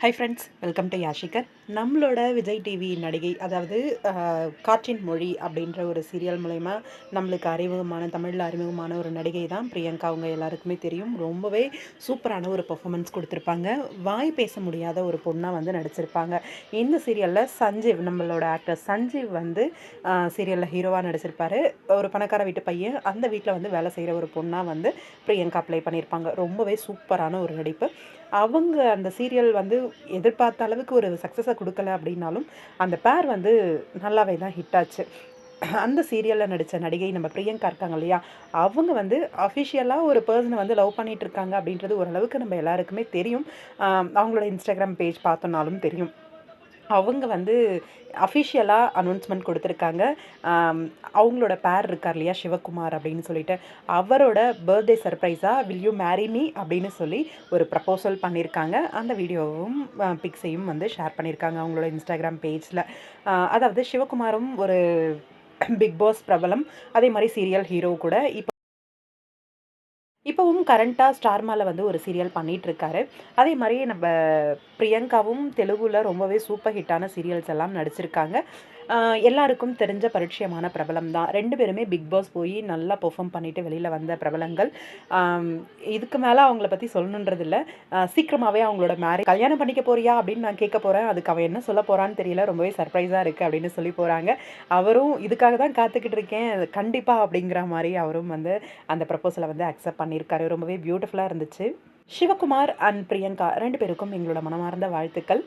High friends, welcome to Yashikar. நம்மளோட Vijay TV நடிகை, அதாவது காற்றின் மொழி அப்படின்ற ஒரு சீரியல் மூலயமா நம்மளுக்கு தமிழில் அறிமுகமான ஒரு நடிகை தான் பிரியங்கா. அவங்க எல்லாருக்குமே தெரியும். ரொம்பவே சூப்பரான ஒரு பெர்ஃபார்மன்ஸ் கொடுத்துருப்பாங்க. வாய் பேச முடியாத ஒரு பொண்ணாக வந்து நடிச்சிருப்பாங்க. இந்த சீரியலில் சஞ்சீவ், நம்மளோட ஆக்டர் சஞ்சீவ் வந்து சீரியலில் ஹீரோவாக நடிச்சிருப்பாரு. ஒரு பணக்கார வீட்டு பையன், அந்த வீட்டில் வந்து வேலை செய்கிற ஒரு பொண்ணாக வந்து பிரியங்கா ப்ளே பண்ணியிருப்பாங்க. ரொம்பவே சூப்பரான ஒரு நடிப்பு. அவங்க அந்த சீரியல் வந்து எதிர்பார்த்த அளவுக்கு ஒரு சக்ஸஸை கொடுக்கல அப்படின்னாலும், அந்த பேர் வந்து நல்லாவே தான் ஹிட் ஆச்சு. அந்த சீரியலில் நடித்த நடிகை நம்ம பிரியங்கா இருக்காங்க இல்லையா, அவங்க வந்து அஃபிஷியலாக ஒரு பர்சனை வந்து லவ் பண்ணிட்டு இருக்காங்க அப்படின்றது ஓரளவுக்கு நம்ம எல்லாருக்குமே தெரியும். அவங்களோட இன்ஸ்டாகிராம் பேஜ் பார்த்தோன்னாலும் தெரியும். அவங்க வந்து அஃபிஷியலாக அனௌன்ஸ்மெண்ட் கொடுத்துருக்காங்க. அவங்களோட பேர் இருக்கார் இல்லையா, சிவகுமார் அப்படின்னு சொல்லிட்டு, அவரோட பர்த்டே சர்ப்ரைஸாக வில் யூ மேரி மீ அப்படின்னு சொல்லி ஒரு ப்ரப்போசல் பண்ணியிருக்காங்க. அந்த வீடியோவும் பிக்ஸையும் வந்து ஷேர் பண்ணியிருக்காங்க அவங்களோட இன்ஸ்டாகிராம் பேஜில். அதாவது சிவகுமாரும் ஒரு பிக் பாஸ் பிரபலம், அதே மாதிரி சீரியல் ஹீரோ கூட. இப்போவும் கரண்ட்டாக ஸ்டார்மால வந்து ஒரு சீரியல் பண்ணிகிட்ருக்காரு. அதே மாதிரி நம்ம பிரியங்காவும் தெலுங்குல ரொம்பவே சூப்பர் ஹிட்டான சீரியல்ஸ் எல்லாம் நடிச்சிருக்காங்க. எல்லாருக்கும் தெரிஞ்ச பரிட்சயமான பிரபலம் தான். 2 பேருமே பிக் பாஸ் போய் நல்லா பெர்ஃபார்ம் பண்ணிட்டு வெளியில வந்த பிரபலங்கள். இதுக்கு மேல அவங்கள பத்தி சொல்லணுன்றது இல்ல. சீக்கிரமாவே அவங்களோட கல்யாணம் பண்ணிக்க போறியா? அப்படின்னு நான் கேட்க போறேன். அதுக்கு அவ என்ன சொல்ல போறான்னு தெரியல. ரொம்பவே சர்ப்ரைஸா இருக்கு அப்படின்னு சொல்லி போறாங்க. அவரும் இதுக்காக தான் காத்துக்கிட்டு இருக்கேன். கண்டிப்பா அப்படிங்கிற மாரி அவரும் வந்து அந்த ப்ரப்போசல வந்து அக்செப்ட் பண்ணியிருக்காரு. ரொம்பவே பியூட்டிஃபுல்லா இருந்துச்சு. சிவகுமார் அண்ட் பிரியங்கா 2 பேருக்கும் எங்களோட மனமார்ந்த வாழ்த்துக்கள்.